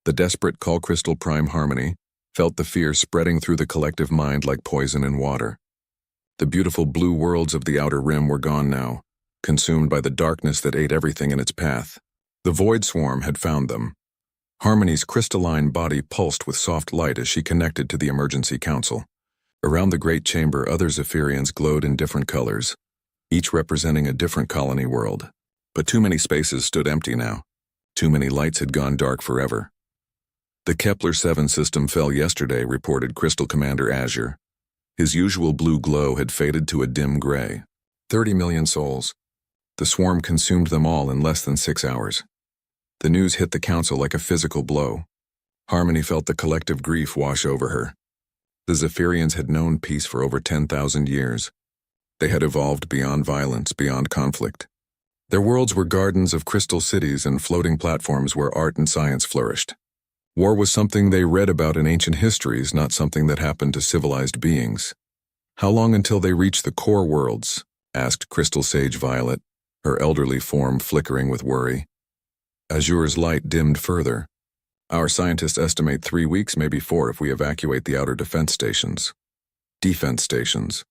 The desperate call crystal Prime Harmony felt the fear spreading through the collective mind like poison in water. The beautiful blue worlds of the outer rim were gone now, consumed by the darkness that ate everything in its path. The void swarm had found them. Harmony's crystalline body pulsed with soft light as she connected to the emergency council. Around the great chamber, other Zephyrians glowed in different colors, each representing a different colony world. But too many spaces stood empty now. Too many lights had gone dark forever. The Kepler-7 system fell yesterday, reported Crystal Commander Azure. His usual blue glow had faded to a dim gray. 30 million souls. The swarm consumed them all in less than 6 hours. The news hit the council like a physical blow. Harmony felt the collective grief wash over her. The Zephyrians had known peace for over 10,000 years. They had evolved beyond violence, beyond conflict. Their worlds were gardens of crystal cities and floating platforms where art and science flourished. War was something they read about in ancient histories, not something that happened to civilized beings. How long until they reached the core worlds? Asked Crystal Sage Violet, her elderly form flickering with worry. Azure's light dimmed further. Our scientists estimate 3 weeks, maybe 4 if we evacuate the outer defense stations. Defense stations.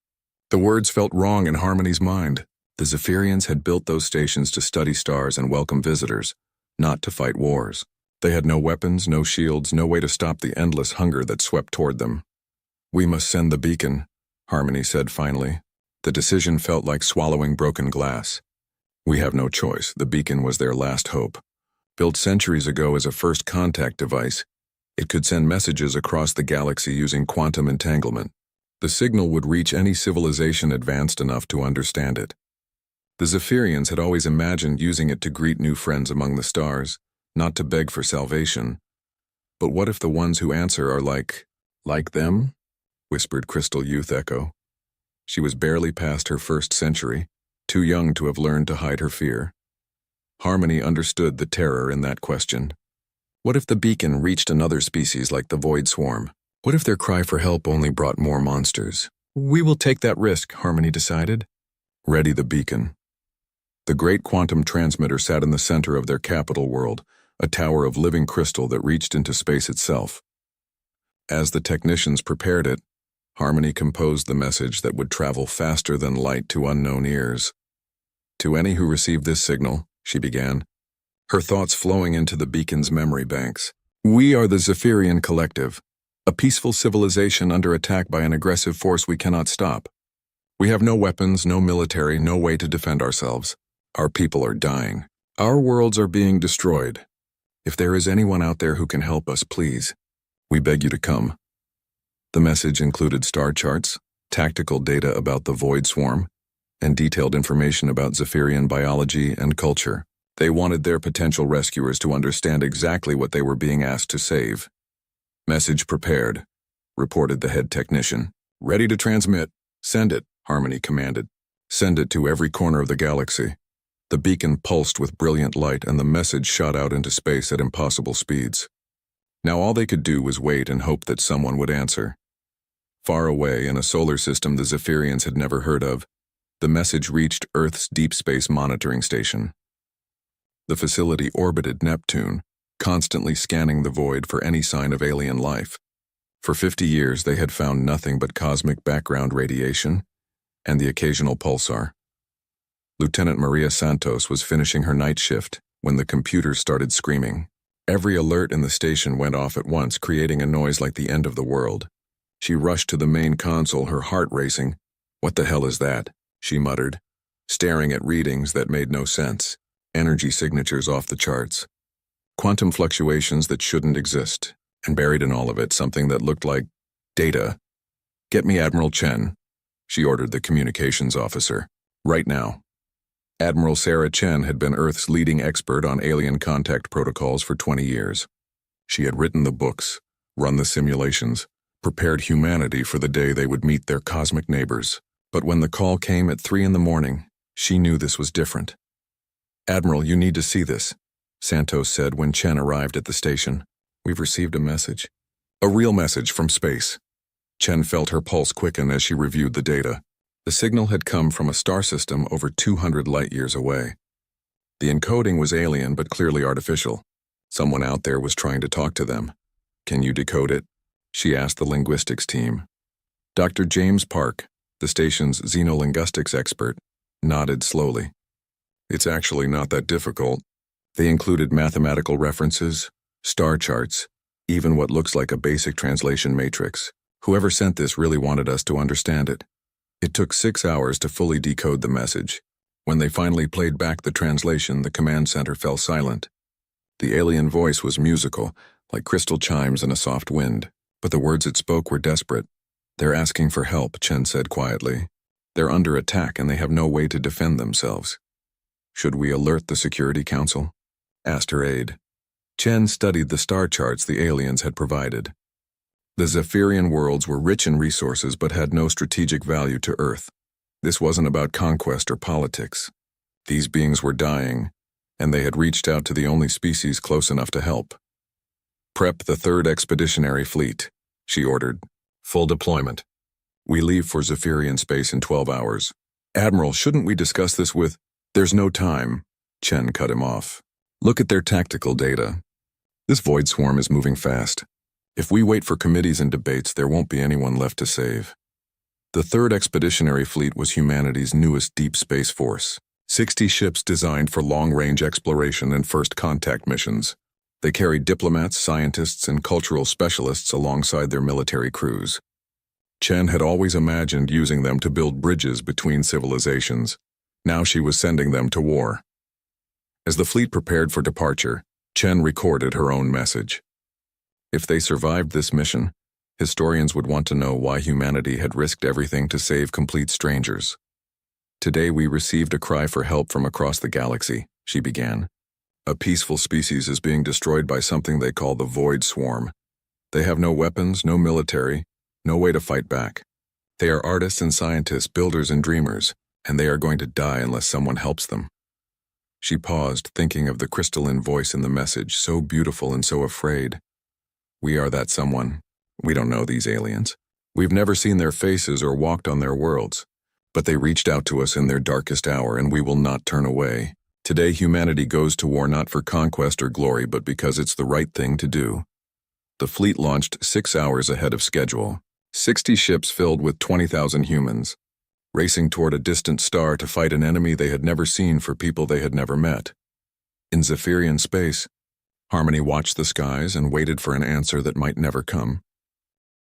The words felt wrong in Harmony's mind. The Zephyrians had built those stations to study stars and welcome visitors, not to fight wars. They had no weapons, no shields, no way to stop the endless hunger that swept toward them. We must send the beacon, Harmony said finally. The decision felt like swallowing broken glass. We have no choice. The beacon was their last hope. Built centuries ago as a first contact device, it could send messages across the galaxy using quantum entanglement. The signal would reach any civilization advanced enough to understand it. The Zephyrians had always imagined using it to greet new friends among the stars, not to beg for salvation. But what if the ones who answer are like them? Whispered Crystal Youth Echo. She was barely past her first century, too young to have learned to hide her fear. Harmony understood the terror in that question. What if the beacon reached another species like the Void Swarm? What if their cry for help only brought more monsters? We will take that risk, Harmony decided. Ready the beacon. The great quantum transmitter sat in the center of their capital world, a tower of living crystal that reached into space itself. As the technicians prepared it, Harmony composed the message that would travel faster than light to unknown ears. To any who received this signal, she began, her thoughts flowing into the beacon's memory banks. We are the Zephyrian Collective, a peaceful civilization under attack by an aggressive force we cannot stop. We have no weapons, no military, no way to defend ourselves. Our people are dying. Our worlds are being destroyed. If there is anyone out there who can help us, please, we beg you to come. The message included star charts, tactical data about the Void Swarm, and detailed information about Zephyrian biology and culture. They wanted their potential rescuers to understand exactly what they were being asked to save. Message prepared, reported the head technician. Ready to transmit. Send it, Harmony commanded. Send it to every corner of the galaxy. The beacon pulsed with brilliant light and the message shot out into space at impossible speeds. Now all they could do was wait and hope that someone would answer. Far away, in a solar system the Zephyrians had never heard of, the message reached Earth's deep space monitoring station. The facility orbited Neptune, constantly scanning the void for any sign of alien life. For 50 years they had found nothing but cosmic background radiation and the occasional pulsar. Lieutenant Maria Santos was finishing her night shift when the computer started screaming. Every alert in the station went off at once, creating a noise like the end of the world. She rushed to the main console, her heart racing. What the hell is that? She muttered, staring at readings that made no sense. Energy signatures off the charts. Quantum fluctuations that shouldn't exist. And buried in all of it, something that looked like data. Get me Admiral Chen, she ordered the communications officer. Right now. Admiral Sarah Chen had been Earth's leading expert on alien contact protocols for 20 years. She had written the books, run the simulations, prepared humanity for the day they would meet their cosmic neighbors. But when the call came at 3 a.m, she knew this was different. Admiral, you need to see this, Santos said when Chen arrived at the station. We've received a message. A real message from space. Chen felt her pulse quicken as she reviewed the data. The signal had come from a star system over 200 light-years away. The encoding was alien but clearly artificial. Someone out there was trying to talk to them. Can you decode it? She asked the linguistics team. Dr. James Park, the station's xenolinguistics expert, nodded slowly. It's actually not that difficult. They included mathematical references, star charts, even what looks like a basic translation matrix. Whoever sent this really wanted us to understand it. It took 6 hours to fully decode the message. When they finally played back the translation, the command center fell silent. The alien voice was musical, like crystal chimes in a soft wind, but the words it spoke were desperate. They're asking for help, Chen said quietly. They're under attack and they have no way to defend themselves. Should we alert the Security Council? Asked her aide. Chen studied the star charts the aliens had provided. The Zephyrian worlds were rich in resources but had no strategic value to Earth. This wasn't about conquest or politics. These beings were dying, and they had reached out to the only species close enough to help. Prep the 3rd Expeditionary Fleet, she ordered. Full deployment. We leave for Zephyrian space in 12 hours. Admiral, shouldn't we discuss this with... There's no time, Chen cut him off. Look at their tactical data. This void swarm is moving fast. If we wait for committees and debates, there won't be anyone left to save. The 3rd Expeditionary Fleet was humanity's newest deep space force. 60 ships designed for long-range exploration and first contact missions. They carried diplomats, scientists, and cultural specialists alongside their military crews. Chen had always imagined using them to build bridges between civilizations. Now she was sending them to war. As the fleet prepared for departure, Chen recorded her own message. If they survived this mission, historians would want to know why humanity had risked everything to save complete strangers. Today we received a cry for help from across the galaxy, she began. A peaceful species is being destroyed by something they call the Void Swarm. They have no weapons, no military, no way to fight back. They are artists and scientists, builders and dreamers, and they are going to die unless someone helps them. She paused, thinking of the crystalline voice in the message, so beautiful and so afraid. We are that someone. We don't know these aliens. We've never seen their faces or walked on their worlds. But they reached out to us in their darkest hour, and we will not turn away. Today humanity goes to war not for conquest or glory, but because it's the right thing to do. The fleet launched 6 hours ahead of schedule. 60 ships filled with 20,000 humans, racing toward a distant star to fight an enemy they had never seen for people they had never met. In Zephyrian space, Harmony watched the skies and waited for an answer that might never come.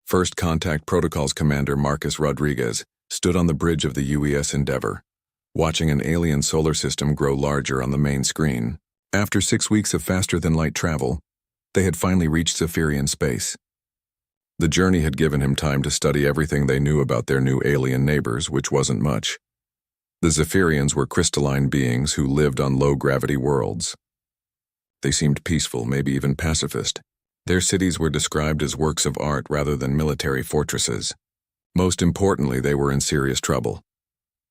First Contact Protocol's commander Marcus Rodriguez stood on the bridge of the UES Endeavor, watching an alien solar system grow larger on the main screen. After 6 weeks of faster-than-light travel, they had finally reached Zephyrian space. The journey had given him time to study everything they knew about their new alien neighbors, which wasn't much. The Zephyrians were crystalline beings who lived on low-gravity worlds. They seemed peaceful, maybe even pacifist. Their cities were described as works of art rather than military fortresses. Most importantly, they were in serious trouble.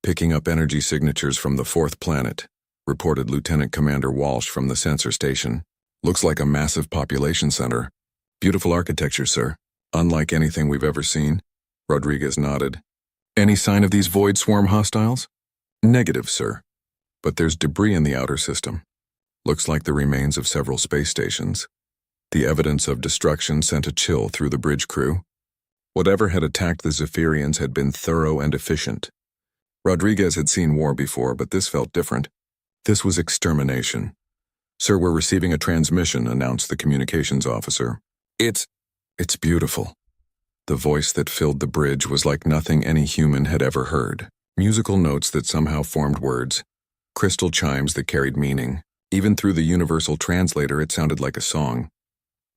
Picking up energy signatures from the 4th planet, reported Lieutenant Commander Walsh from the sensor station. Looks like a massive population center. Beautiful architecture, sir. Unlike anything we've ever seen. Rodriguez nodded. Any sign of these void swarm hostiles? Negative, sir. But there's debris in the outer system. Looks like the remains of several space stations. The evidence of destruction sent a chill through the bridge crew. Whatever had attacked the Zephyrians had been thorough and efficient. Rodriguez had seen war before, but this felt different. This was extermination. Sir, we're receiving a transmission, announced the communications officer. It's beautiful. The voice that filled the bridge was like nothing any human had ever heard. Musical notes that somehow formed words. Crystal chimes that carried meaning. Even through the universal translator, it sounded like a song.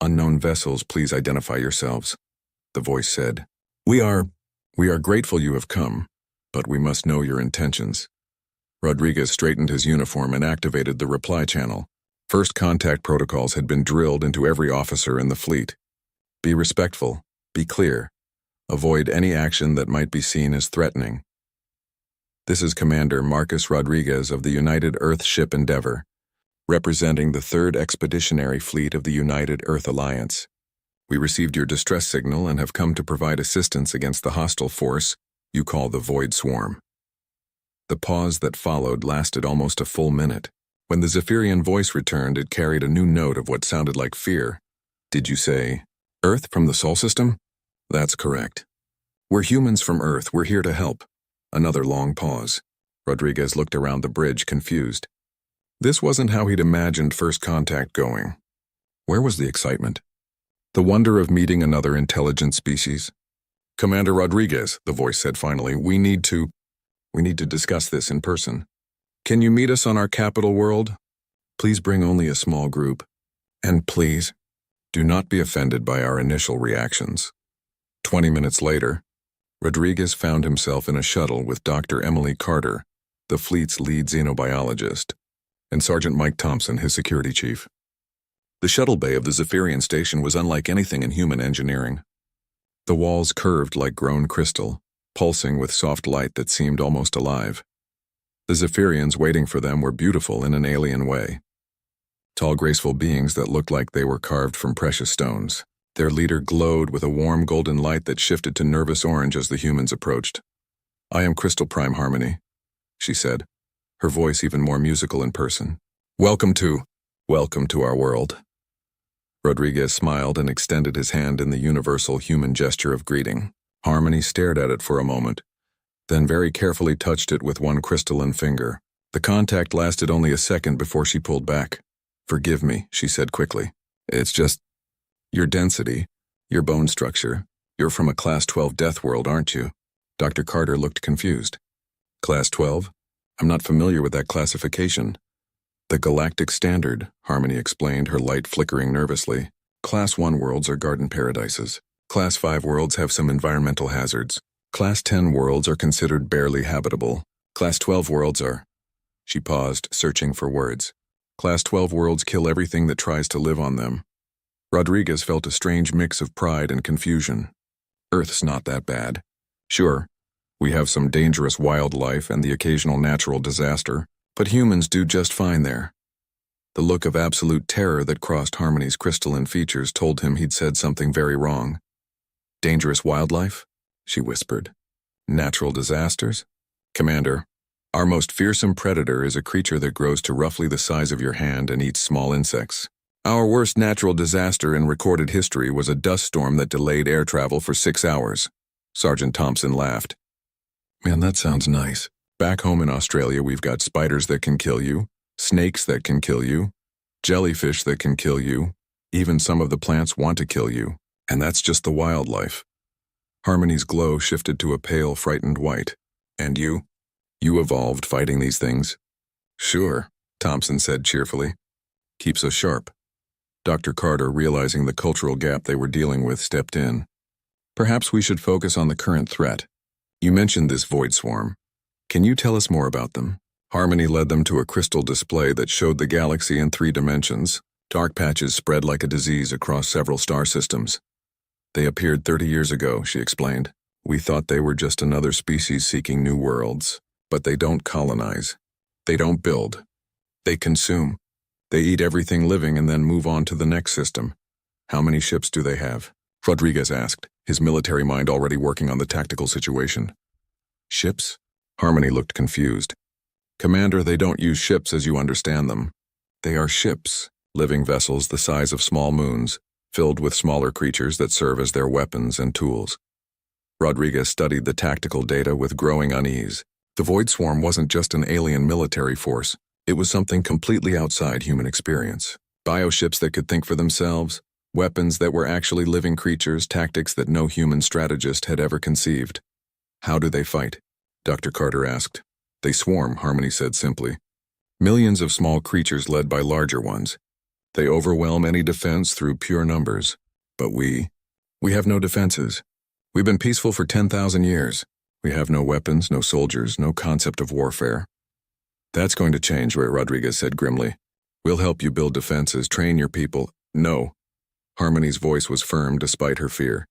Unknown vessels, please identify yourselves, the voice said. We are grateful you have come, but we must know your intentions. Rodriguez straightened his uniform and activated the reply channel. First contact protocols had been drilled into every officer in the fleet. Be respectful, be clear, avoid any action that might be seen as threatening. This is Commander Marcus Rodriguez of the United Earth Ship Endeavor, representing the 3rd Expeditionary Fleet of the United Earth Alliance. We received your distress signal and have come to provide assistance against the hostile force you call the Void Swarm. The pause that followed lasted almost a full minute. When the Zephyrian voice returned, it carried a new note of what sounded like fear. Did you say, Earth from the Sol system? That's correct. We're humans from Earth. We're here to help. Another long pause. Rodriguez looked around the bridge, confused. This wasn't how he'd imagined first contact going. Where was the excitement? The wonder of meeting another intelligent species? Commander Rodriguez, the voice said finally, we need to discuss this in person. Can you meet us on our capital world? Please bring only a small group. And please, do not be offended by our initial reactions. 20 minutes later, Rodriguez found himself in a shuttle with Dr. Emily Carter, the fleet's lead xenobiologist, and Sergeant Mike Thompson, his security chief. The shuttle bay of the Zephyrian station was unlike anything in human engineering. The walls curved like grown crystal, pulsing with soft light that seemed almost alive. The Zephyrians waiting for them were beautiful in an alien way. Tall, graceful beings that looked like they were carved from precious stones. Their leader glowed with a warm golden light that shifted to nervous orange as the humans approached. I am Crystal Prime Harmony, she said, her voice even more musical in person. Welcome to our world. Rodriguez smiled and extended his hand in the universal human gesture of greeting. Harmony stared at it for a moment, then very carefully touched it with one crystalline finger. The contact lasted only a second before she pulled back. Forgive me, she said quickly. It's just your density, your bone structure. You're from a Class 12 Deathworld, aren't you? Dr. Carter looked confused. Class 12? I'm not familiar with that classification. The Galactic Standard, Harmony explained, her light flickering nervously. Class 1 worlds are garden paradises. Class 5 worlds have some environmental hazards. Class 10 worlds are considered barely habitable. Class 12 worlds are... She paused, searching for words. Class 12 worlds kill everything that tries to live on them. Rodriguez felt a strange mix of pride and confusion. Earth's not that bad. Sure, we have some dangerous wildlife and the occasional natural disaster, but humans do just fine there. The look of absolute terror that crossed Harmony's crystalline features told him he'd said something very wrong. Dangerous wildlife? She whispered. Natural disasters? Commander, our most fearsome predator is a creature that grows to roughly the size of your hand and eats small insects. Our worst natural disaster in recorded history was a dust storm that delayed air travel for 6 hours. Sergeant Thompson laughed. Man, that sounds nice. Back home in Australia, we've got spiders that can kill you, snakes that can kill you, jellyfish that can kill you, even some of the plants want to kill you, and that's just the wildlife. Harmony's glow shifted to a pale, frightened white. And you? You evolved fighting these things? Sure, Thompson said cheerfully. Keep so sharp. Dr. Carter, realizing the cultural gap they were dealing with, stepped in. Perhaps we should focus on the current threat. You mentioned this void swarm. Can you tell us more about them? Harmony led them to a crystal display that showed the galaxy in 3 dimensions. Dark patches spread like a disease across several star systems. They appeared 30 years ago, she explained. We thought they were just another species seeking new worlds. But they don't colonize. They don't build. They consume. They eat everything living and then move on to the next system. How many ships do they have? Rodriguez asked, his military mind already working on the tactical situation. Ships? Harmony looked confused. Commander, they don't use ships as you understand them. They are ships, living vessels the size of small moons, filled with smaller creatures that serve as their weapons and tools. Rodriguez studied the tactical data with growing unease. The Void Swarm wasn't just an alien military force. It was something completely outside human experience. Bioships that could think for themselves, weapons that were actually living creatures, tactics that no human strategist had ever conceived. How do they fight? Dr. Carter asked. They swarm, Harmony said simply. Millions of small creatures led by larger ones. They overwhelm any defense through pure numbers. But we have no defenses. We've been peaceful for 10,000 years. We have no weapons, no soldiers, no concept of warfare. That's going to change, Rodriguez said grimly. We'll help you build defenses, train your people. No. Harmony's voice was firm despite her fear.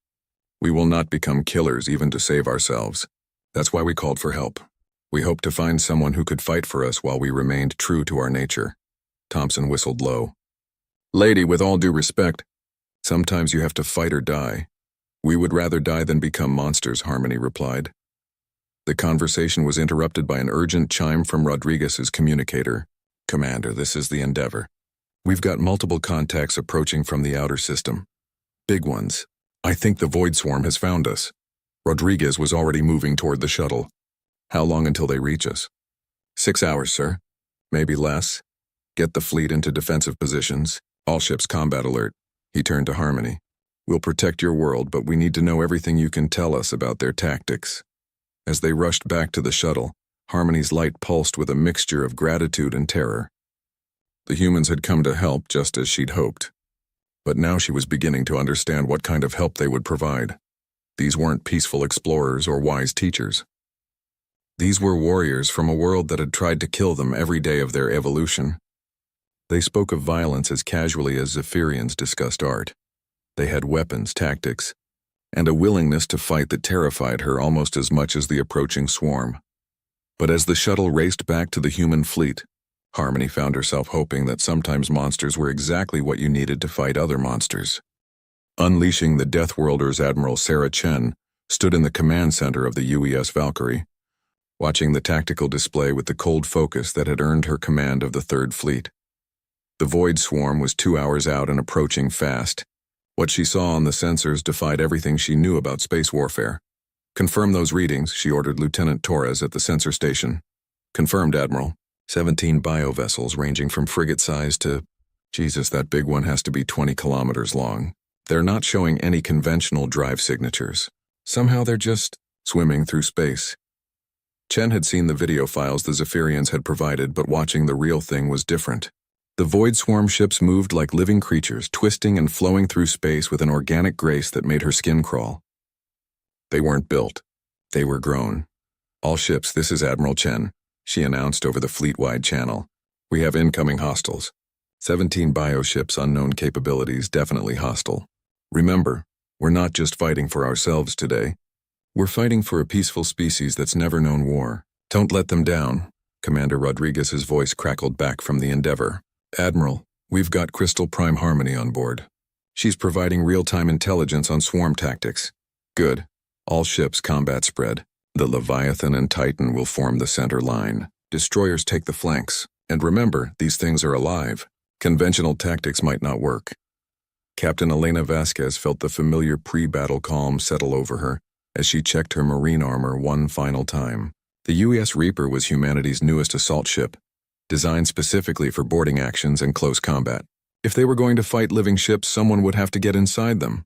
We will not become killers even to save ourselves. That's why we called for help. We hoped to find someone who could fight for us while we remained true to our nature. Thompson whistled low. Lady, with all due respect, sometimes you have to fight or die. We would rather die than become monsters, Harmony replied. The conversation was interrupted by an urgent chime from Rodriguez's communicator. Commander, this is the Endeavor. We've got multiple contacts approaching from the outer system. Big ones. I think the Void Swarm has found us. Rodriguez was already moving toward the shuttle. How long until they reach us? 6 hours, sir. Maybe less. Get the fleet into defensive positions. All ships combat alert. He turned to Harmony. We'll protect your world, but we need to know everything you can tell us about their tactics. As they rushed back to the shuttle, Harmony's light pulsed with a mixture of gratitude and terror. The humans had come to help just as she'd hoped. But now she was beginning to understand what kind of help they would provide. These weren't peaceful explorers or wise teachers. These were warriors from a world that had tried to kill them every day of their evolution. They spoke of violence as casually as Zephyrians discussed art. They had weapons, tactics, and a willingness to fight that terrified her almost as much as the approaching swarm. But as the shuttle raced back to the human fleet, Harmony found herself hoping that sometimes monsters were exactly what you needed to fight other monsters. Unleashing the Deathworlder's Admiral Sarah Chen stood in the command center of the UES Valkyrie, watching the tactical display with the cold focus that had earned her command of the Third Fleet. The Void Swarm was 2 hours out and approaching fast. What she saw on the sensors defied everything she knew about space warfare. Confirm those readings, she ordered Lieutenant Torres at the sensor station. Confirmed, Admiral. 17 biovessels ranging from frigate size to... Jesus, that big one has to be 20 kilometers long. They're not showing any conventional drive signatures. Somehow they're just swimming through space. Chen had seen the video files the Zephyrians had provided, but watching the real thing was different. The Void Swarm ships moved like living creatures, twisting and flowing through space with an organic grace that made her skin crawl. They weren't built. They were grown. All ships, this is Admiral Chen, she announced over the fleet-wide channel. We have incoming hostiles. 17 bioships, unknown capabilities, definitely hostile. Remember, we're not just fighting for ourselves today. We're fighting for a peaceful species that's never known war. Don't let them down. Commander Rodriguez's voice crackled back from the Endeavor. Admiral, we've got Crystal Prime Harmony on board. She's providing real-time intelligence on swarm tactics. Good. All ships combat spread. The Leviathan and Titan will form the center line. Destroyers take the flanks. And remember, these things are alive. Conventional tactics might not work. Captain Elena Vasquez felt the familiar pre-battle calm settle over her as she checked her marine armor one final time. The UES Reaper was humanity's newest assault ship, designed specifically for boarding actions and close combat. If they were going to fight living ships, someone would have to get inside them.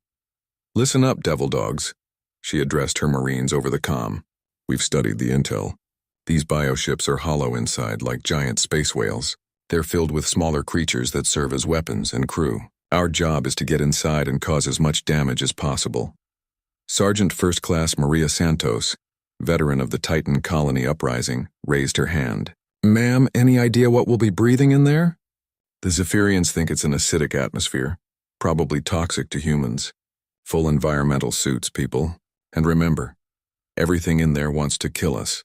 Listen up, devil dogs, she addressed her Marines over the comm. We've studied the intel. These bioships are hollow inside like giant space whales. They're filled with smaller creatures that serve as weapons and crew. Our job is to get inside and cause as much damage as possible. Sergeant First Class Maria Santos, veteran of the Titan Colony Uprising, raised her hand. Ma'am, any idea what we'll be breathing in there? The Zephyrians think it's an acidic atmosphere, probably toxic to humans. Full environmental suits, people. And remember, everything in there wants to kill us.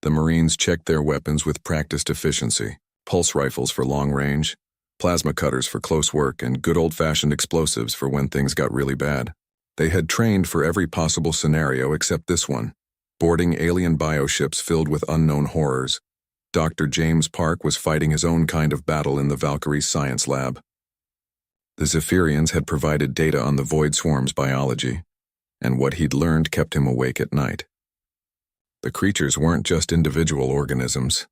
The Marines checked their weapons with practiced efficiency. Pulse rifles for long range, plasma cutters for close work, and good old-fashioned explosives for when things got really bad. They had trained for every possible scenario except this one, boarding alien bioships filled with unknown horrors. Dr. James Park was fighting his own kind of battle in the Valkyrie's science lab. The Zephyrians had provided data on the Void Swarm's biology, and what he'd learned kept him awake at night. The creatures weren't just individual organisms.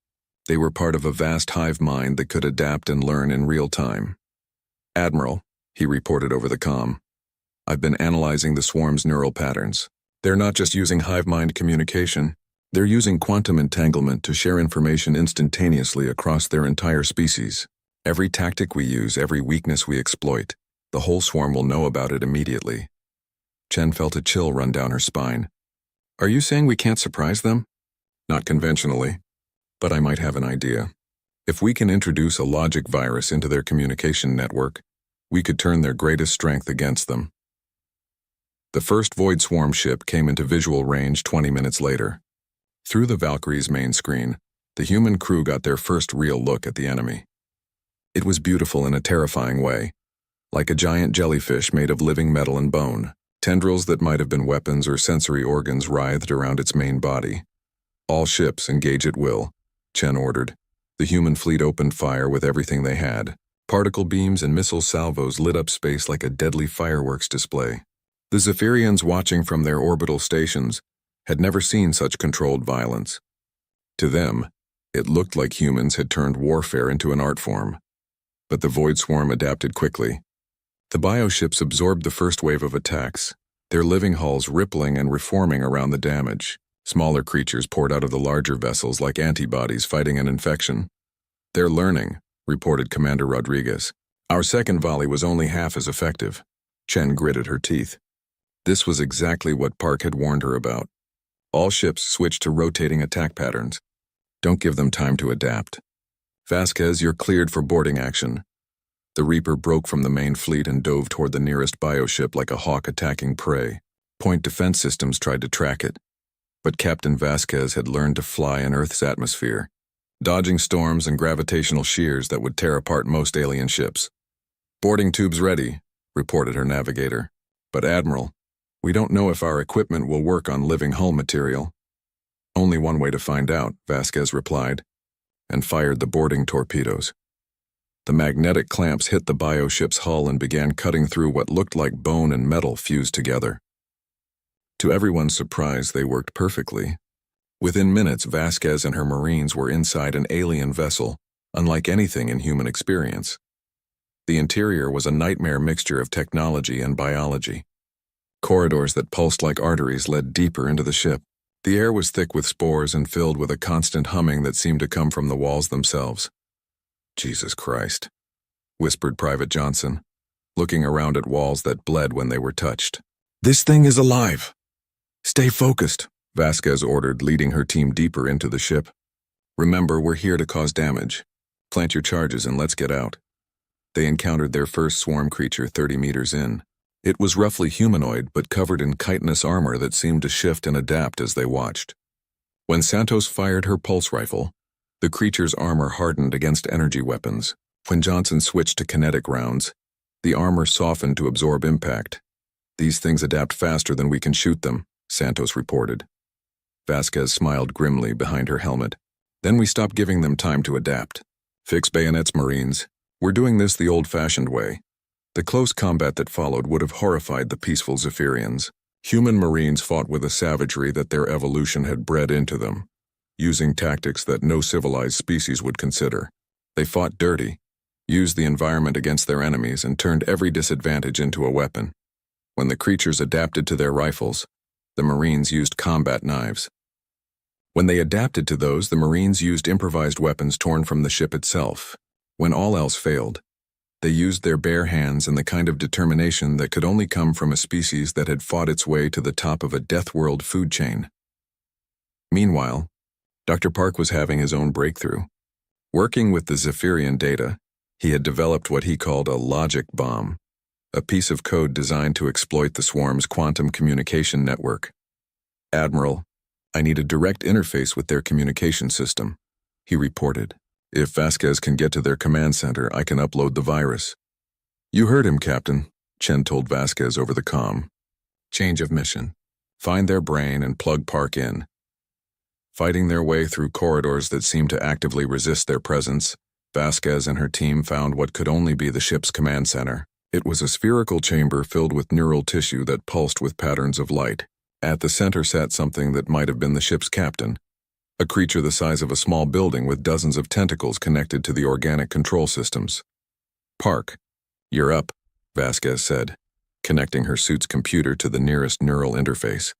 They were part of a vast hive mind that could adapt and learn in real time. Admiral, he reported over the comm, I've been analyzing the swarm's neural patterns. They're not just using hive mind communication, they're using quantum entanglement to share information instantaneously across their entire species. Every tactic we use, every weakness we exploit, the whole swarm will know about it immediately. Chen felt a chill run down her spine. Are you saying we can't surprise them? Not conventionally, but I might have an idea. If we can introduce a logic virus into their communication network, we could turn their greatest strength against them. The first Void Swarm ship came into visual range 20 minutes later. Through the Valkyrie's main screen, the human crew got their first real look at the enemy. It was beautiful in a terrifying way, like a giant jellyfish made of living metal and bone. Tendrils that might have been weapons or sensory organs writhed around its main body. All ships engage at will, Chen ordered. The human fleet opened fire with everything they had. Particle beams and missile salvos lit up space like a deadly fireworks display. The Zephyrians, watching from their orbital stations, had never seen such controlled violence. To them, it looked like humans had turned warfare into an art form. But the Void Swarm adapted quickly. The bioships absorbed the first wave of attacks, their living hulls rippling and reforming around the damage. Smaller creatures poured out of the larger vessels like antibodies fighting an infection. "They're learning," reported Commander Rodriguez. "Our second volley was only half as effective." Chen gritted her teeth. This was exactly what Park had warned her about. All ships switched to rotating attack patterns. Don't give them time to adapt. "Vasquez, you're cleared for boarding action." The Reaper broke from the main fleet and dove toward the nearest bioship like a hawk attacking prey. Point defense systems tried to track it. But Captain Vasquez had learned to fly in Earth's atmosphere, dodging storms and gravitational shears that would tear apart most alien ships. "Boarding tubes ready," reported her navigator. "But Admiral, we don't know if our equipment will work on living hull material." "Only one way to find out," Vasquez replied, and fired the boarding torpedoes. The magnetic clamps hit the bioship's hull and began cutting through what looked like bone and metal fused together. To everyone's surprise, they worked perfectly. Within minutes, Vasquez and her Marines were inside an alien vessel, unlike anything in human experience. The interior was a nightmare mixture of technology and biology. Corridors that pulsed like arteries led deeper into the ship. The air was thick with spores and filled with a constant humming that seemed to come from the walls themselves. "Jesus Christ," whispered Private Johnson, looking around at walls that bled when they were touched. "This thing is alive. Stay focused," Vasquez ordered, leading her team deeper into the ship. "Remember, we're here to cause damage. Plant your charges and let's get out." They encountered their first swarm creature 30 meters in. It was roughly humanoid, but covered in chitinous armor that seemed to shift and adapt as they watched. When Santos fired her pulse rifle, the creature's armor hardened against energy weapons. When Johnson switched to kinetic rounds, the armor softened to absorb impact. "These things adapt faster than we can shoot them," Santos reported. Vasquez smiled grimly behind her helmet. "Then we stop giving them time to adapt. Fix bayonets, Marines. We're doing this the old-fashioned way." The close combat that followed would have horrified the peaceful Zephyrians. Human Marines fought with a savagery that their evolution had bred into them, using tactics that no civilized species would consider. They fought dirty, used the environment against their enemies, and turned every disadvantage into a weapon. When the creatures adapted to their rifles, the Marines used combat knives. When they adapted to those, the Marines used improvised weapons torn from the ship itself. When all else failed, they used their bare hands and the kind of determination that could only come from a species that had fought its way to the top of a Deathworld food chain. Meanwhile, Dr. Park was having his own breakthrough. Working with the Zephyrian data, he had developed what he called a logic bomb, a piece of code designed to exploit the swarm's quantum communication network. "Admiral, I need a direct interface with their communication system," he reported. "If Vasquez can get to their command center, I can upload the virus." "You heard him, Captain," Chen told Vasquez over the comm. "Change of mission. Find their brain and plug Park in." Fighting their way through corridors that seemed to actively resist their presence, Vasquez and her team found what could only be the ship's command center. It was a spherical chamber filled with neural tissue that pulsed with patterns of light. At the center sat something that might have been the ship's captain, a creature the size of a small building with dozens of tentacles connected to the organic control systems. "Park, you're up," Vasquez said, connecting her suit's computer to the nearest neural interface.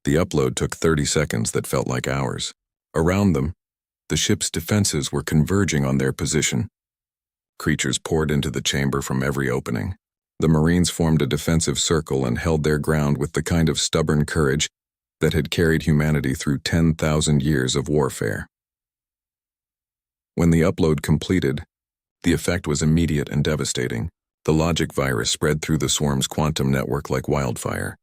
The upload took 30 seconds that felt like hours. Around them, the ship's defenses were converging on their position. Creatures poured into the chamber from every opening. The Marines formed a defensive circle and held their ground with the kind of stubborn courage that had carried humanity through 10,000 years of warfare. When the upload completed, the effect was immediate and devastating. The logic virus spread through the swarm's quantum network like wildfire,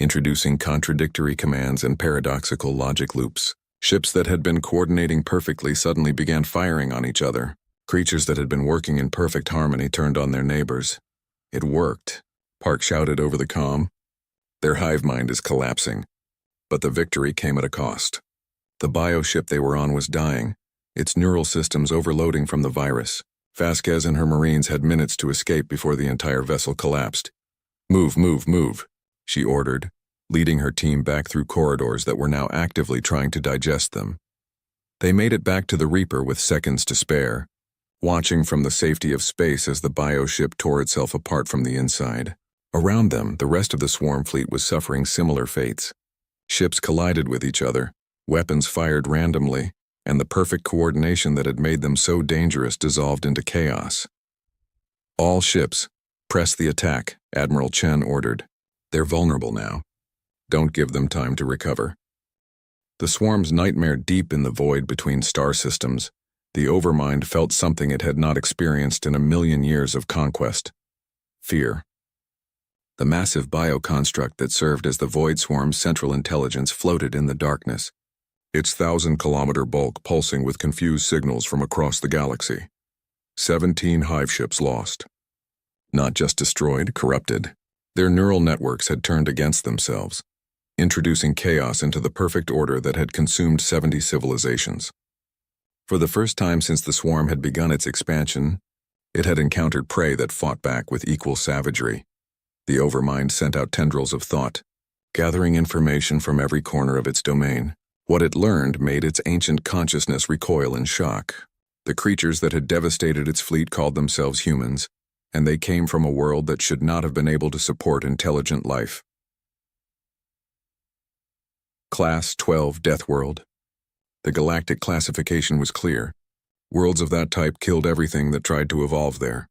introducing contradictory commands and paradoxical logic loops. Ships that had been coordinating perfectly suddenly began firing on each other. Creatures that had been working in perfect harmony turned on their neighbors. "It worked," Park shouted over the comm. "Their hive mind is collapsing." But the victory came at a cost. The bioship they were on was dying, its neural systems overloading from the virus. Vasquez and her Marines had minutes to escape before the entire vessel collapsed. "Move, move, move," she ordered, leading her team back through corridors that were now actively trying to digest them. They made it back to the Reaper with seconds to spare, watching from the safety of space as the bioship tore itself apart from the inside. Around them, the rest of the swarm fleet was suffering similar fates. Ships collided with each other, weapons fired randomly, and the perfect coordination that had made them so dangerous dissolved into chaos. "All ships, press the attack," Admiral Chen ordered. "They're vulnerable now. Don't give them time to recover." The swarms nightmared deep in the void between star systems. The Overmind felt something it had not experienced in a million years of conquest: fear. The massive bioconstruct that served as the Void Swarm's central intelligence floated in the darkness, its 1,000-kilometer bulk pulsing with confused signals from across the galaxy. 17 hive ships lost. Not just destroyed, corrupted. Their neural networks had turned against themselves, introducing chaos into the perfect order that had consumed 70 civilizations. For the first time since the swarm had begun its expansion, it had encountered prey that fought back with equal savagery. The Overmind sent out tendrils of thought, gathering information from every corner of its domain. What it learned made its ancient consciousness recoil in shock. The creatures that had devastated its fleet called themselves humans, and they came from a world that should not have been able to support intelligent life. Class 12 Deathworld. The galactic classification was clear. Worlds of that type killed everything that tried to evolve there.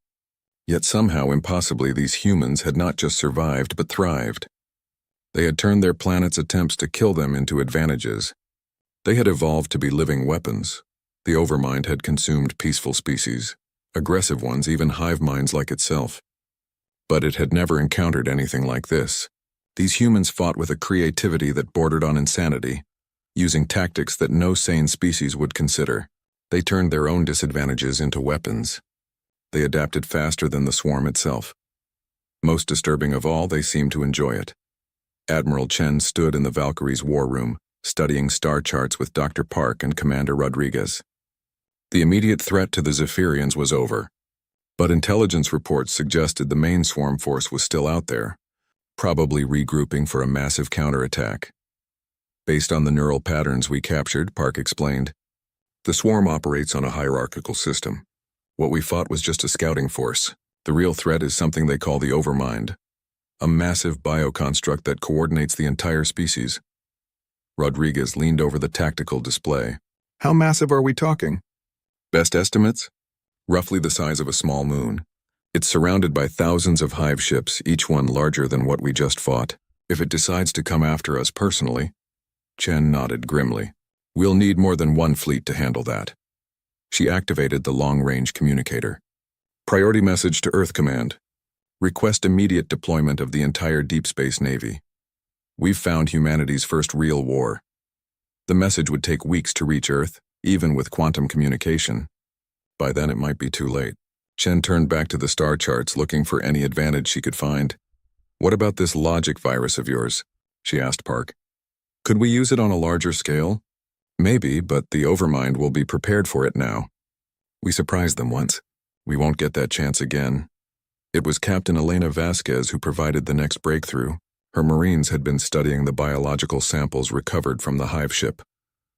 Yet somehow, impossibly, these humans had not just survived but thrived. They had turned their planet's attempts to kill them into advantages. They had evolved to be living weapons. The Overmind had consumed peaceful species, aggressive ones, even hive minds like itself. But it had never encountered anything like this. These humans fought with a creativity that bordered on insanity, using tactics that no sane species would consider. They turned their own disadvantages into weapons. They adapted faster than the swarm itself. Most disturbing of all, they seemed to enjoy it. Admiral Chen stood in the Valkyrie's war room, studying star charts with Dr. Park and Commander Rodriguez. The immediate threat to the Zephyrians was over, but intelligence reports suggested the main swarm force was still out there, probably regrouping for a massive counterattack. Based on the neural patterns we captured, Park explained, the swarm operates on a hierarchical system. What we fought was just a scouting force. The real threat is something they call the Overmind, a massive bioconstruct that coordinates the entire species. Rodriguez leaned over the tactical display. "How massive are we talking?" "Best estimates? Roughly the size of a small moon. It's surrounded by thousands of hive ships, each one larger than what we just fought. If it decides to come after us personally," Chen nodded grimly, "we'll need more than one fleet to handle that." She activated the long-range communicator. "Priority message to Earth Command. Request immediate deployment of the entire Deep Space Navy. We've found humanity's first real war." The message would take weeks to reach Earth, even with quantum communication. By then it might be too late. Chen turned back to the star charts, looking for any advantage she could find. "What about this logic virus of yours?" she asked Park. "Could we use it on a larger scale?" "Maybe, but the Overmind will be prepared for it now. We surprised them once. We won't get that chance again." It was Captain Elena Vasquez who provided the next breakthrough. Her Marines had been studying the biological samples recovered from the hive ship,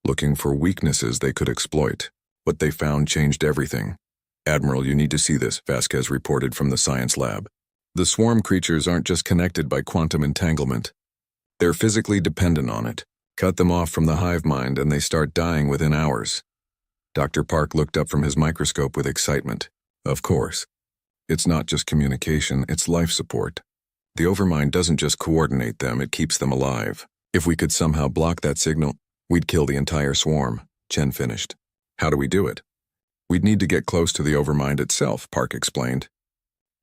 looking for weaknesses they could exploit. What they found changed everything. "Admiral, you need to see this," Vasquez reported from the science lab. "The swarm creatures aren't just connected by quantum entanglement. They're physically dependent on it. Cut them off from the hive mind and they start dying within hours." Dr. Park looked up from his microscope with excitement. "Of course. It's not just communication, it's life support. The Overmind doesn't just coordinate them, it keeps them alive. If we could somehow block that signal, we'd kill the entire swarm," Chen finished. "How do we do it?" "We'd need to get close to the Overmind itself," Park explained.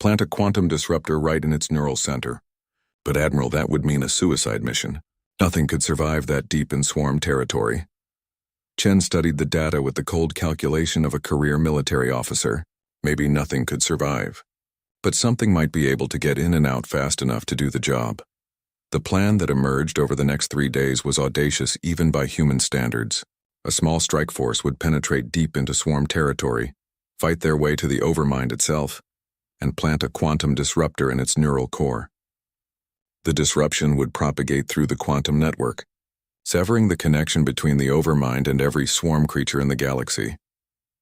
"Plant a quantum disruptor right in its neural center. But Admiral, that would mean a suicide mission. Nothing could survive that deep in swarm territory." Chen studied the data with the cold calculation of a career military officer. Maybe nothing could survive, but something might be able to get in and out fast enough to do the job. The plan that emerged over the next 3 days was audacious even by human standards. A small strike force would penetrate deep into swarm territory, fight their way to the overmind itself, and plant a quantum disruptor in its neural core. The disruption would propagate through the quantum network, severing the connection between the overmind and every swarm creature in the galaxy.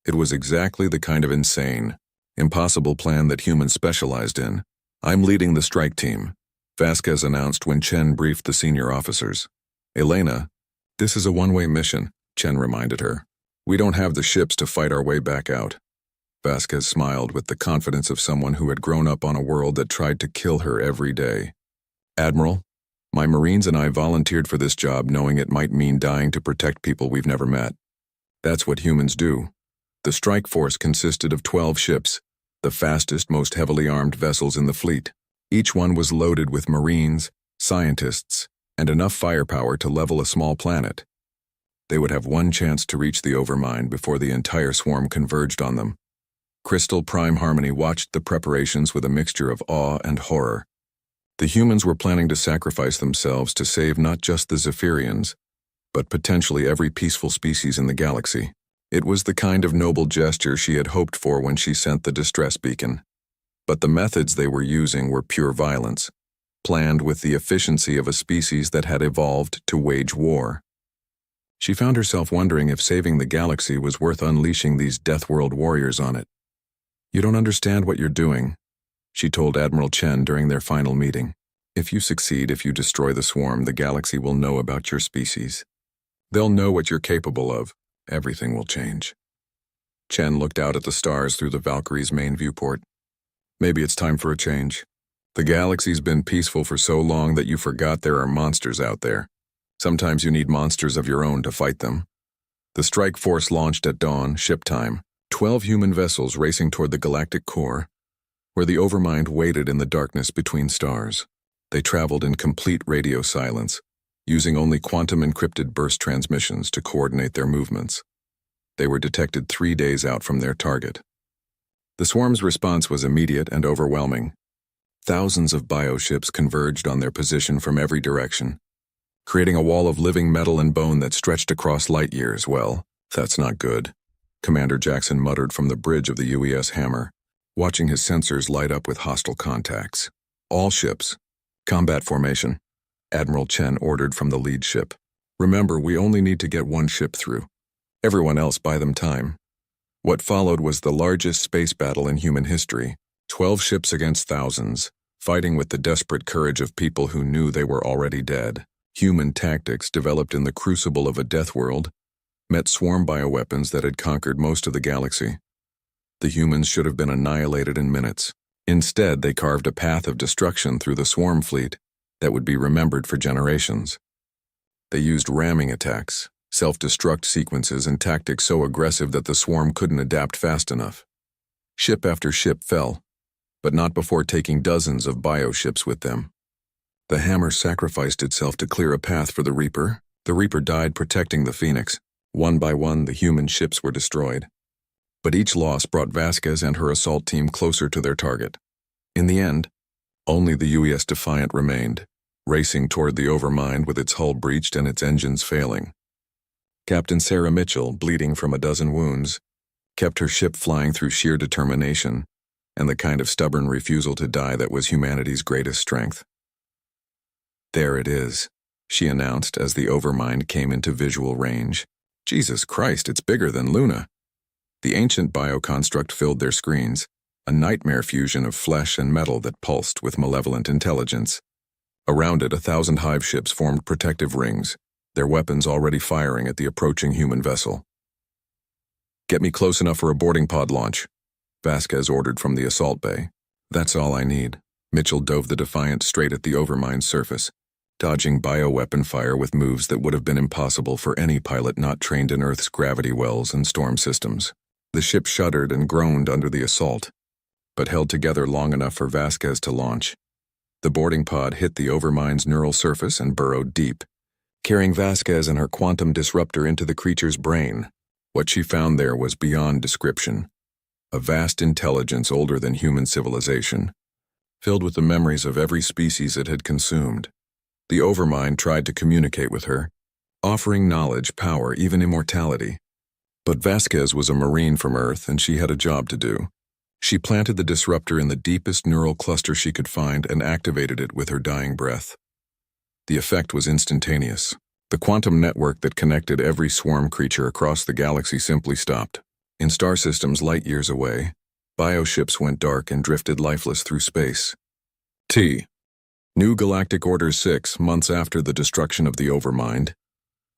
It was exactly the kind of insane, impossible plan that humans specialized in. "I'm leading the strike team," Vasquez announced when Chen briefed the senior officers. "Elena, this is a one-way mission," Chen reminded her. "We don't have the ships to fight our way back out." Vasquez smiled with the confidence of someone who had grown up on a world that tried to kill her every day. "Admiral, my Marines and I volunteered for this job knowing it might mean dying to protect people we've never met. That's what humans do." The strike force consisted of 12 ships, the fastest, most heavily armed vessels in the fleet. Each one was loaded with Marines, scientists, and enough firepower to level a small planet. They would have one chance to reach the overmind before the entire swarm converged on them. Crystal Prime Harmony watched the preparations with a mixture of awe and horror. The humans were planning to sacrifice themselves to save not just the Zephyrians, but potentially every peaceful species in the galaxy. It was the kind of noble gesture she had hoped for when she sent the distress beacon. But the methods they were using were pure violence, planned with the efficiency of a species that had evolved to wage war. She found herself wondering if saving the galaxy was worth unleashing these Deathworld warriors on it. "You don't understand what you're doing," she told Admiral Chen during their final meeting. "If you succeed, if you destroy the swarm, the galaxy will know about your species. They'll know what you're capable of. Everything will change." Chen looked out at the stars through the Valkyrie's main viewport. "Maybe it's time for a change. The galaxy's been peaceful for so long that you forgot there are monsters out there. Sometimes you need monsters of your own to fight them." The strike force launched at dawn, ship time, 12 human vessels racing toward the galactic core, where the overmind waited in the darkness between stars. They traveled in complete radio silence, using only quantum-encrypted burst transmissions to coordinate their movements. They were detected 3 days out from their target. The swarm's response was immediate and overwhelming. Thousands of bioships converged on their position from every direction, creating a wall of living metal and bone that stretched across light years. "Well, that's not good," Commander Jackson muttered from the bridge of the UES Hammer, watching his sensors light up with hostile contacts. "All ships, combat formation," Admiral Chen ordered from the lead ship. "Remember, we only need to get one ship through. Everyone else buy them time." What followed was the largest space battle in human history. 12 ships against thousands, fighting with the desperate courage of people who knew they were already dead. Human tactics developed in the crucible of a death world met swarm bioweapons that had conquered most of the galaxy. The humans should have been annihilated in minutes. Instead, they carved a path of destruction through the swarm fleet that would be remembered for generations. They used ramming attacks, self-destruct sequences, and tactics so aggressive that the swarm couldn't adapt fast enough. Ship after ship fell, but not before taking dozens of bioships with them. The Hammer sacrificed itself to clear a path for the Reaper. The Reaper died protecting the Phoenix. One by one, the human ships were destroyed. But each loss brought Vasquez and her assault team closer to their target. In the end, only the UES Defiant remained, racing toward the overmind with its hull breached and its engines failing. Captain Sarah Mitchell, bleeding from a dozen wounds, kept her ship flying through sheer determination and the kind of stubborn refusal to die that was humanity's greatest strength. "There it is," she announced as the overmind came into visual range. "Jesus Christ, it's bigger than Luna." The ancient bioconstruct filled their screens, a nightmare fusion of flesh and metal that pulsed with malevolent intelligence. Around it, 1,000 hive ships formed protective rings, their weapons already firing at the approaching human vessel. "Get me close enough for a boarding pod launch," Vasquez ordered from the assault bay. "That's all I need." Mitchell dove the Defiant straight at the overmind's surface, dodging bioweapon fire with moves that would have been impossible for any pilot not trained in Earth's gravity wells and storm systems. The ship shuddered and groaned under the assault, but held together long enough for Vasquez to launch. The boarding pod hit the overmind's neural surface and burrowed deep, carrying Vasquez and her quantum disruptor into the creature's brain. What she found there was beyond description. A vast intelligence older than human civilization, filled with the memories of every species it had consumed. The overmind tried to communicate with her, offering knowledge, power, even immortality. But Vasquez was a Marine from Earth, and she had a job to do. She planted the disruptor in the deepest neural cluster she could find and activated it with her dying breath. The effect was instantaneous. The quantum network that connected every swarm creature across the galaxy simply stopped. In star systems light years away, bioships went dark and drifted lifeless through space. New Galactic Order 6 months after the destruction of the Overmind,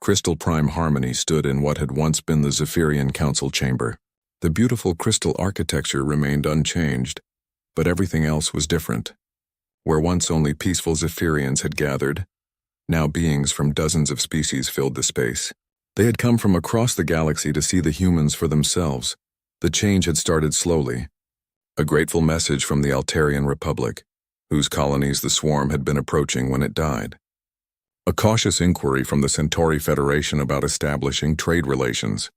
Crystal Prime Harmony stood in what had once been the Zephyrian Council chamber. The beautiful crystal architecture remained unchanged, but everything else was different. Where once only peaceful Zephyrians had gathered, now beings from dozens of species filled the space. They had come from across the galaxy to see the humans for themselves. The change had started slowly. A grateful message from the Altarian Republic, whose colonies the swarm had been approaching when it died. A cautious inquiry from the Centauri Federation about establishing trade relations.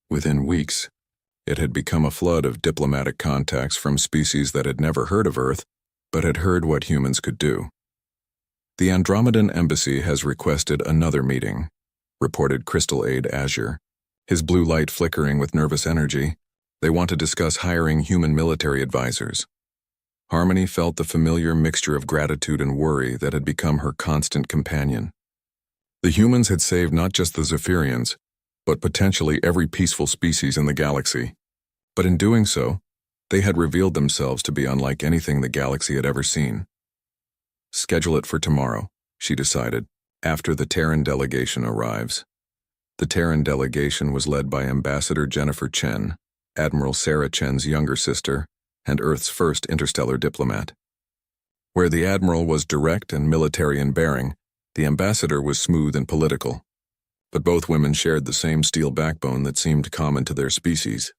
Within weeks, it had become a flood of diplomatic contacts from species that had never heard of Earth, but had heard what humans could do. The Andromedan Embassy has requested another meeting, reported Crystal Aide Azure, his blue light flickering with nervous energy. They want to discuss hiring human military advisors. Harmony felt the familiar mixture of gratitude and worry that had become her constant companion. The humans had saved not just the Zephyrians, but potentially every peaceful species in the galaxy. But in doing so, they had revealed themselves to be unlike anything the galaxy had ever seen. Schedule it for tomorrow, she decided, after the Terran delegation arrives. The Terran delegation was led by Ambassador Jennifer Chen, Admiral Sarah Chen's younger sister, and Earth's first interstellar diplomat. Where the Admiral was direct and military in bearing, the Ambassador was smooth and political. But both women shared the same steel backbone that seemed common to their species.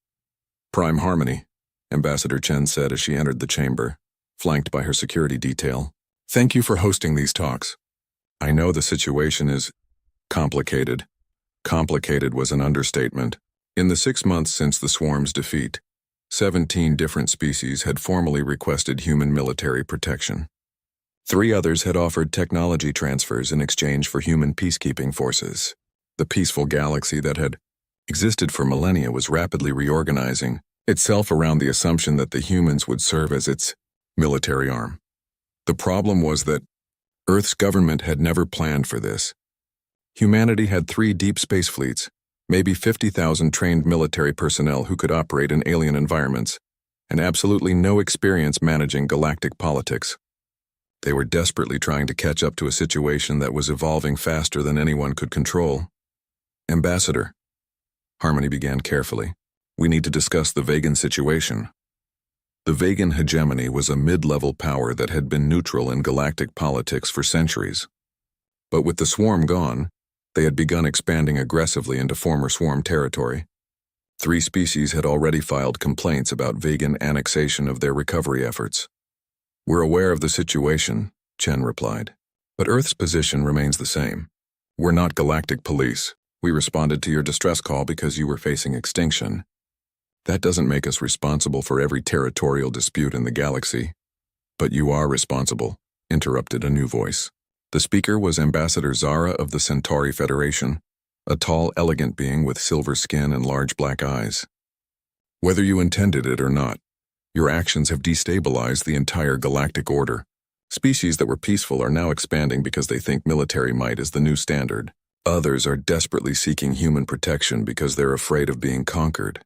Prime Harmony, Ambassador Chen said as she entered the chamber, flanked by her security detail. Thank you for hosting these talks. I know the situation is complicated. Complicated was an understatement. In the 6 months since the swarm's defeat, 17 different species had formally requested human military protection. 3 others had offered technology transfers in exchange for human peacekeeping forces. The peaceful galaxy that had existed for millennia was rapidly reorganizing itself around the assumption that the humans would serve as its military arm. The problem was that Earth's government had never planned for this. Humanity had 3 deep space fleets, maybe 50,000 trained military personnel who could operate in alien environments, and absolutely no experience managing galactic politics. They were desperately trying to catch up to a situation that was evolving faster than anyone could control. Ambassador, Harmony began carefully, we need to discuss the Vegan situation. The Vegan hegemony was a mid-level power that had been neutral in galactic politics for centuries. But with the swarm gone, they had begun expanding aggressively into former swarm territory. 3 species had already filed complaints about Vegan annexation of their recovery efforts. We're aware of the situation, Chen replied. But Earth's position remains the same. We're not galactic police. We responded to your distress call because you were facing extinction. That doesn't make us responsible for every territorial dispute in the galaxy. But you are responsible, interrupted a new voice. The speaker was Ambassador Zara of the Centauri Federation, a tall, elegant being with silver skin and large black eyes. Whether you intended it or not, your actions have destabilized the entire galactic order. Species that were peaceful are now expanding because they think military might is the new standard. Others are desperately seeking human protection because they're afraid of being conquered.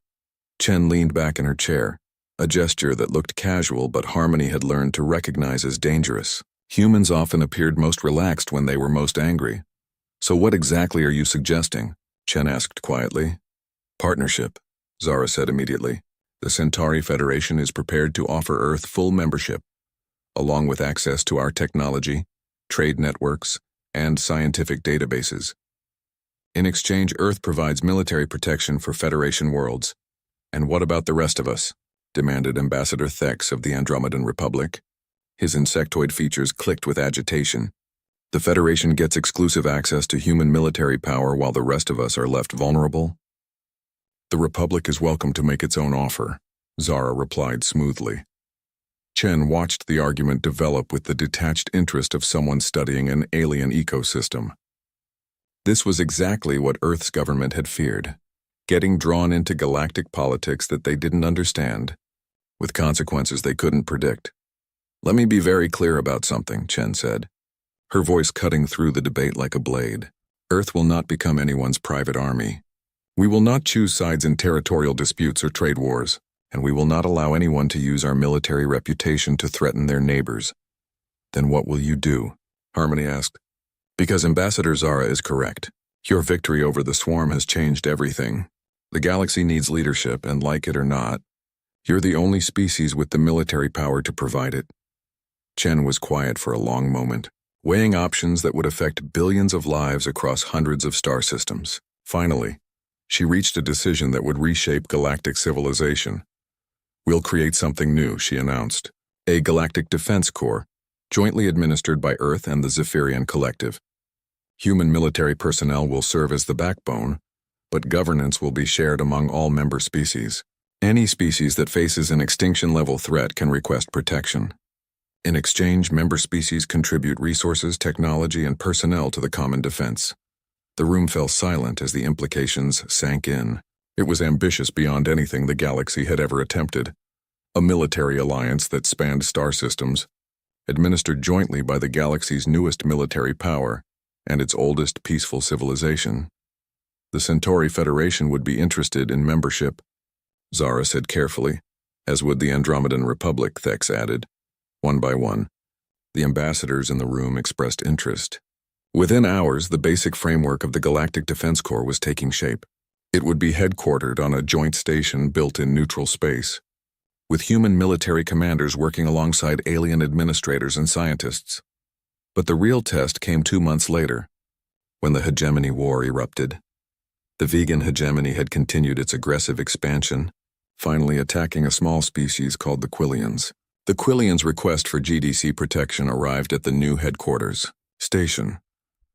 Chen leaned back in her chair, a gesture that looked casual but Harmony had learned to recognize as dangerous. Humans often appeared most relaxed when they were most angry. So what exactly are you suggesting? Chen asked quietly. Partnership, Zara said immediately. The Centauri Federation is prepared to offer Earth full membership, along with access to our technology, trade networks, and scientific databases. In exchange, Earth provides military protection for Federation worlds. And what about the rest of us? Demanded Ambassador Thex of the Andromedan Republic. His insectoid features clicked with agitation. The Federation gets exclusive access to human military power while the rest of us are left vulnerable? The Republic is welcome to make its own offer, Zara replied smoothly. Chen watched the argument develop with the detached interest of someone studying an alien ecosystem. This was exactly what Earth's government had feared, getting drawn into galactic politics that they didn't understand, with consequences they couldn't predict. "Let me be very clear about something," Chen said, her voice cutting through the debate like a blade. "Earth will not become anyone's private army. We will not choose sides in territorial disputes or trade wars, and we will not allow anyone to use our military reputation to threaten their neighbors." "Then what will you do?" Harmony asked. "Because Ambassador Zara is correct. Your victory over the swarm has changed everything. The galaxy needs leadership, and like it or not, you're the only species with the military power to provide it." Chen was quiet for a long moment, weighing options that would affect billions of lives across hundreds of star systems. Finally, she reached a decision that would reshape galactic civilization. "We'll create something new," she announced. "A Galactic Defense Corps, jointly administered by Earth and the Zephyrian Collective. Human military personnel will serve as the backbone, but governance will be shared among all member species. Any species that faces an extinction-level threat can request protection. In exchange, member species contribute resources, technology, and personnel to the common defense." The room fell silent as the implications sank in. It was ambitious beyond anything the galaxy had ever attempted. A military alliance that spanned star systems, administered jointly by the galaxy's newest military power and its oldest peaceful civilization. The Centauri Federation would be interested in membership, Zara said carefully, as would the Andromedan Republic, Thex added. One by one, the ambassadors in the room expressed interest. Within hours, the basic framework of the Galactic Defense Corps was taking shape. It would be headquartered on a joint station built in neutral space, with human military commanders working alongside alien administrators and scientists. But the real test came 2 months later, when the hegemony war erupted. The vegan hegemony had continued its aggressive expansion, finally attacking a small species called the Quillians. The Quillians' request for GDC protection arrived at the new headquarters station,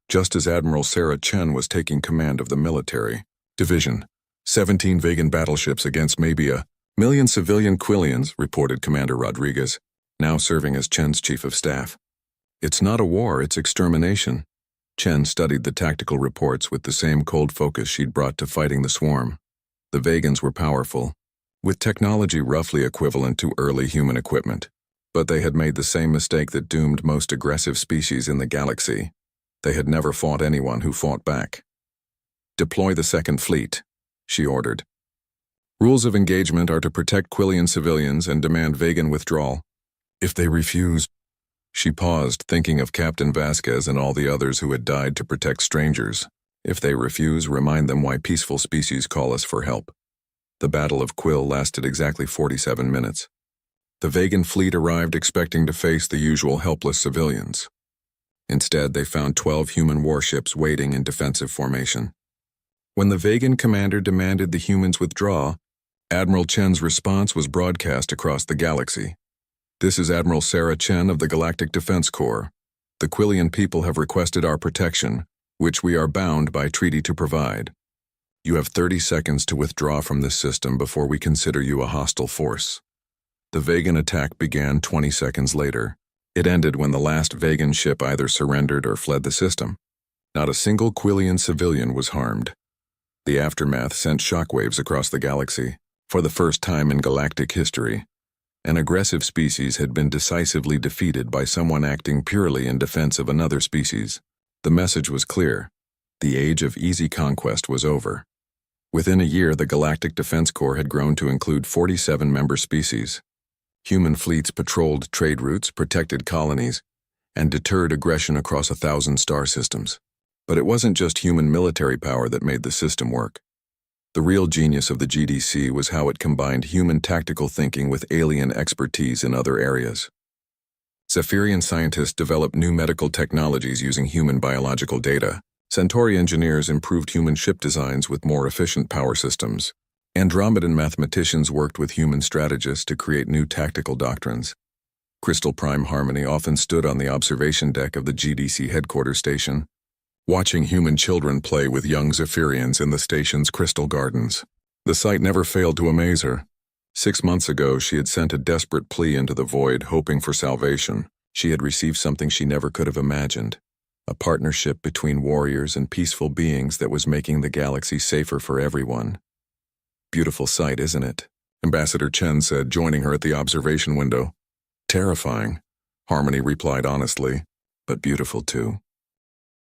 just as Admiral Sarah Chen was taking command of the military division. 17 vegan battleships against maybe a million civilian Quillians, reported Commander Rodriguez, now serving as Chen's chief of staff. "It's not a war, it's extermination." Chen studied the tactical reports with the same cold focus she'd brought to fighting the swarm. The Vegans were powerful, with technology roughly equivalent to early human equipment, but they had made the same mistake that doomed most aggressive species in the galaxy. They had never fought anyone who fought back. "Deploy the Second Fleet," she ordered. "Rules of engagement are to protect Quillian civilians and demand vegan withdrawal. If they refuse..." She paused, thinking of Captain Vasquez and all the others who had died to protect strangers. "If they refuse, remind them why peaceful species call us for help." The Battle of Quill lasted exactly 47 minutes. The vegan fleet arrived expecting to face the usual helpless civilians. Instead, they found 12 human warships waiting in defensive formation. When the vegan commander demanded the humans withdraw, Admiral Chen's response was broadcast across the galaxy. "This is Admiral Sarah Chen of the Galactic Defense Corps. The Quillian people have requested our protection, which we are bound by treaty to provide. You have 30 seconds to withdraw from this system before we consider you a hostile force." The vegan attack began 20 seconds later. It ended when the last vegan ship either surrendered or fled the system. Not a single Quillian civilian was harmed. The aftermath sent shockwaves across the galaxy. For the first time in galactic history, an aggressive species had been decisively defeated by someone acting purely in defense of another species. The message was clear. The age of easy conquest was over. Within a year, the Galactic Defense Corps had grown to include 47 member species. Human fleets patrolled trade routes, protected colonies, and deterred aggression across 1,000 star systems. But it wasn't just human military power that made the system work. The real genius of the GDC was how it combined human tactical thinking with alien expertise in other areas. Zephyrian scientists developed new medical technologies using human biological data. Centauri engineers improved human ship designs with more efficient power systems. Andromedan mathematicians worked with human strategists to create new tactical doctrines. Crystal Prime Harmony often stood on the observation deck of the GDC headquarters station, watching human children play with young Zephyrians in the station's crystal gardens. The sight never failed to amaze her. 6 months ago, she had sent a desperate plea into the void, hoping for salvation. She had received something she never could have imagined: a partnership between warriors and peaceful beings that was making the galaxy safer for everyone. Beautiful sight, isn't it? Ambassador Chen said, joining her at the observation window. Terrifying, Harmony replied honestly, but beautiful too.